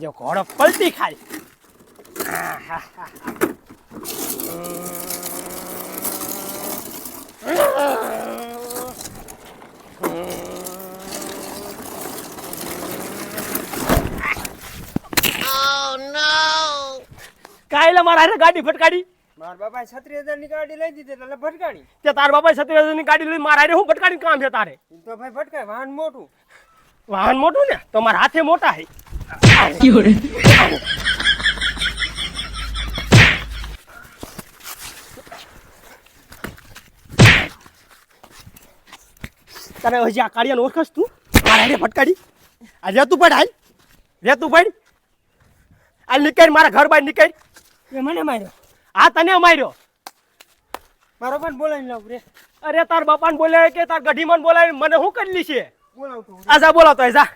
જો ઘોડો પલટી ખાય. કાયલા મારા હારે ગાડી ફટકાડી. મારા બાપાએ 36,000 ની ગાડી લઈ દીધી એટલે ભટકાડી. તે તાર બાપાએ 36,000 ની ગાડી લઈ મારા હારે હું ફટકાડી કામ છે તારે? તો ભાઈ ભટકાય, વાહન મોટું. વાહન મોટું ને તો મારા હાથે મોટા હે. તને હજી આ કાળિયાને ઓળખસ તું? મારા હારે ફટકાડી. આ રેતું પડ હાલ, રેતું પડ હાલ, નીકળ મારા ઘર બહાર નીકળ. એ મને માર્યો. આ તને માર્યો. મારો પણ બોલાવી લાવ રે. અરે તાર બાપાને બોલાવે કે તાર ગઢીમાં બોલાવી મને શું કરી છે? બોલાવતો આ જા બોલાવતો જા.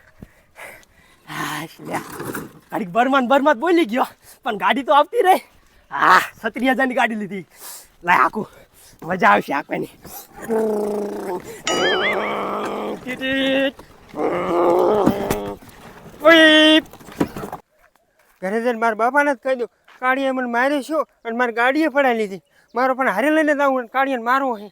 ગાડી બરમાન બોલી ગયો પણ ગાડી તો આવતી રહી. 36,000 ની ગાડી લીધી. લાય આખું મજા આવશે આખવાની. ઘરે જઈને મારા બાપાને જ કહી દઉં કાળીએ મને માર્યો છો અને મારી ગાડીએ પડાવી લીધી. મારો પણ હારે લઈને જ આવું કાળીને મારવો છે.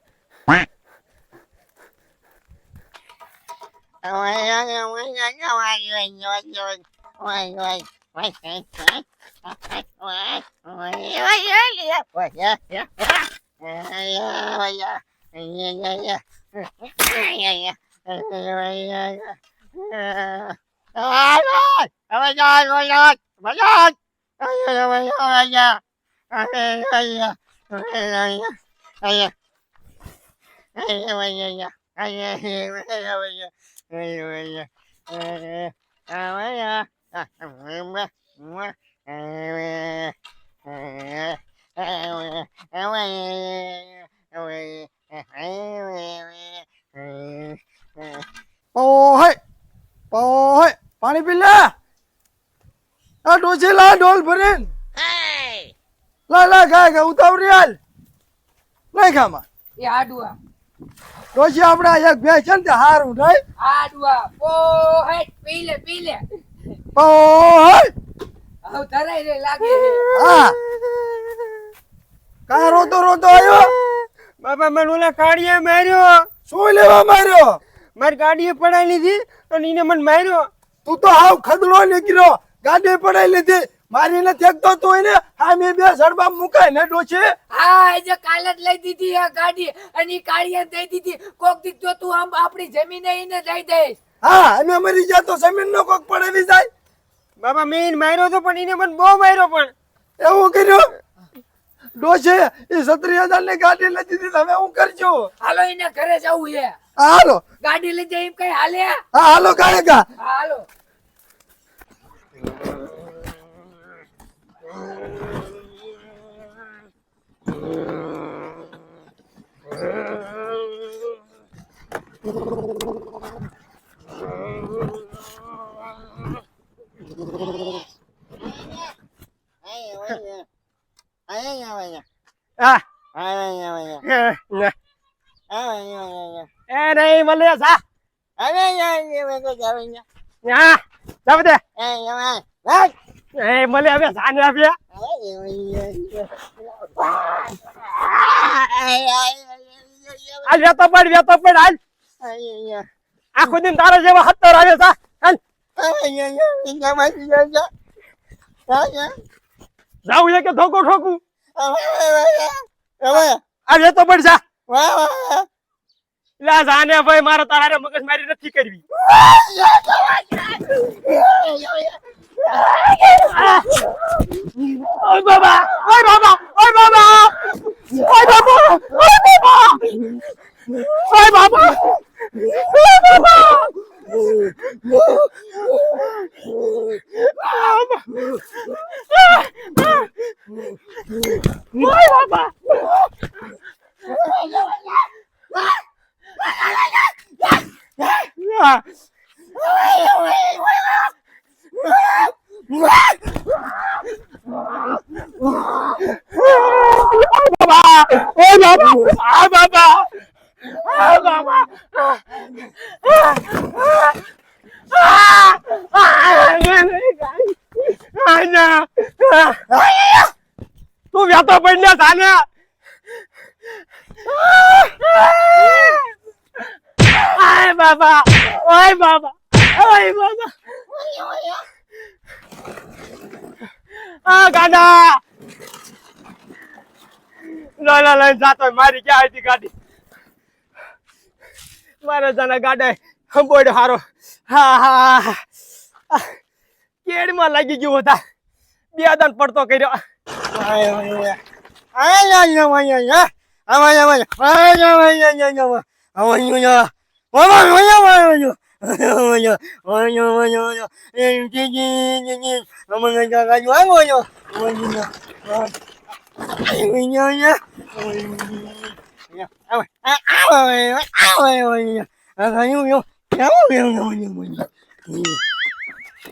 પાણી પી લે. આ ડોસી લા ડોલ ભરીને લા ગાય ઉતાવળી હાલ. નહીં ખામાં એ આડુઆ ડોસી આપડા એક બે છે ને તે હારું નહીં. આડુઆ પોહેટ પી લે ઓય હવે ધરાઈ રે લાગે છે. હા કા રોતો આવ્યો? બાપા મને ઓલા કાળીએ માર્યો. શું લેવા માર્યો? મારી ગાડીએ પડાવી લીધી અને એને મને માર્યો. તું તો હાવ ખદડો નીકળ્યો. ગાડી પડાઈ લીધી, મારીને ફેંકતો તું એને આમે બે સડબા મુકાય ને ડોસી. હા એ જે કાલે જ લઈ દીધી આ ગાડી અને ઈ કાળિયા દઈ દીધી. કોક દીક તો તું આમ આપણી જમીન એને દઈ દઈશ. હા અમે મરી ગયા તો જમીન નો કોક પડાવી જાય. બાપા મેં એને માર્યો તો પણ એને મને બહુ માર્યો. પણ એવું કર્યું ડોસી? એ 36,000 ની ગાડી લઈ દીધી, તમે હું કરજો? હાલો એને ઘરે જવું છે. હાલો ગાડી લઈ જાય એમ કઈ હાલે? હા હાલો કાળેકા. હાલો નહીં મળે જા. જાવ દે. મળે હવે જાને આપ્યા. હાલ વેતો પડ હાલ. આખો દિન તારા જેવા 70 આવે જા. હાલ જાવ છે કે ધોકો ઠોકું? આ વેતો પડ જા. લા જાને ભાઈ મારા તારા મગજ મારી નથી કરવી. ઓય બાબા તું વ્યાતો પડીને થાને આય બાબા ઓય બાબા ઓય બાબા આ ગાડા લાલા લઈને જાતો મારી ક્યાં હતી ગાડી મારે જાના ગાડા હંબોડ હારો હા હા કેડમાં લાગી ગયું હતા બે દાન પડતો કર્યો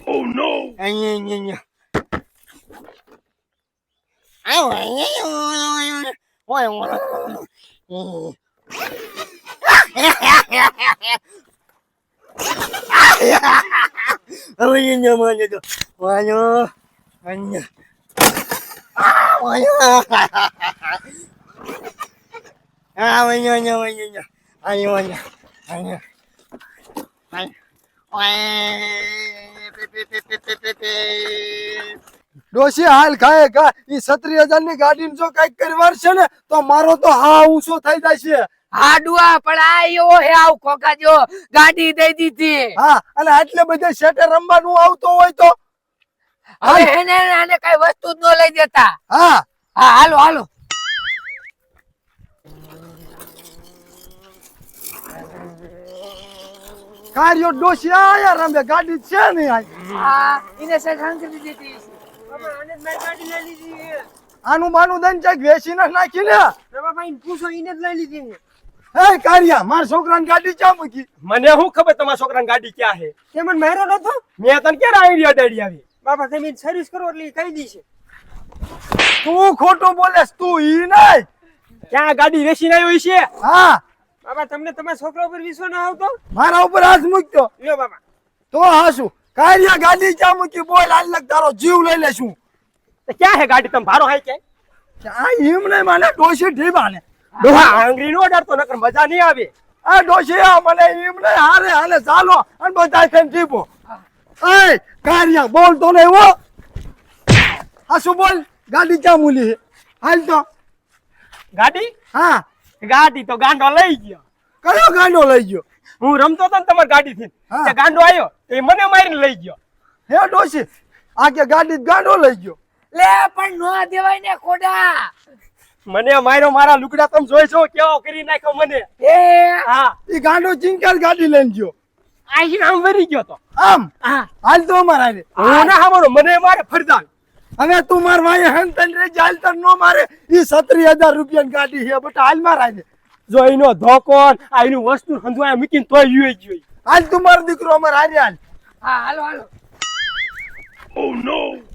Oh no! ડોશી હાલ ખાય ઈ 37,000 ની ગાડી જો કઈક કરવાર છે ને તો મારો તો હા ઊંચો થઈ જાય છે. હાડુઆ પણ આ એવો હે આવ ખોખા જો ગાડી દઈ દીધી. હા અને આટલે બધે શેટે રમવાનું આવતો હોય તો હવે એને આને કઈ વસ્તુ જ ન લઈ દેતા. હા હા હાલો હાલો. કાર્યો ડોશી આયા રમે ગાડી છે ને આ હા એને સગાંગ કરી દીધી. બાપા આને જ મારી ગાડી લઈ લીધી છે. આનું બાનું દન ચેક વેચી નાખી ને બાપા એને પૂછો એને જ લઈ લીધી છે. હે કાર્યા માર છોકરાની ગાડી ચા મૂકી મને શું ખબર તમારા છોકરાની ગાડી ક્યાં છે તે મને માર્યો નતો. મેં તને ક્યારે આઈડિયા દડી આવી બાપા તમે સર્વિસ કરો એટલે ઈ કહી દીશે. તું ખોટું બોલેસ તું ઈ નહીં ક્યાં ગાડી વેચીને આવ્યો છે હા બાપા તમને તમારા છોકરા ઉપર વિશ્વાસ ના આવતો? મારા ઉપર હાથ મૂક્યો લ્યો બાપા. તો હાસું કાર્યા ગાડી ચા મૂકી બોલ હાલ લગ તારો જીવ લઈ લેશું તો ક્યાં છે ગાડી તમે ભારો હાઈ ક્યાં આ હિમ નહીં મને ડોશી ઢીબાને ડોહા આંગળી નો ડરતો નકર મજા નહીં આવે આ ડોશી આ મને હિમ નહીં હારે હાલે ચાલો અને બધા થઈને ઢીબો એ કાર્યા બોલ તો નહીં હો હાસું બોલ ગાડી ચા મૂલી છે હાલ તો ગાડી હા ગાડી તો ગાંડો લઈ ગયો કયો ગાંડો લઈ ગયો હું રમતો હતો ને તમારી ગાડી થી હા. તે ગાંડો આવ્યો એ મને મારીને લઈ ગયો હે ડોશી આ કે ગાડી ગાંડો લઈ ગયો લે પણ નો દેવાય ને ખોડા. મને માર્યો મારા લુગડા તમે જોઈ છો કેવો કરી નાખ્યો મને એ હા એ ગાંડો ચિંકાલ ગાડી લઈને ગયો આઈને આમ વરી ગયો તો આમ હા હાલ તો અમારા હારે. હું ના હામરો મને મારે ફરદાન હવે તું માર વાય હંતન રે જાલ તન નો મારે ઈ 37,000 રૂપિયાની ગાડી છે બટા હાલ મારા હારે. જો એનો ધોકો આ એનું વસ્તુ હંધવાય મૂકીને તોય યુએ જોઈ હાલ તું મારો દીકરો અમારા હારે હાલ હા હાલો હાલો. Oh no!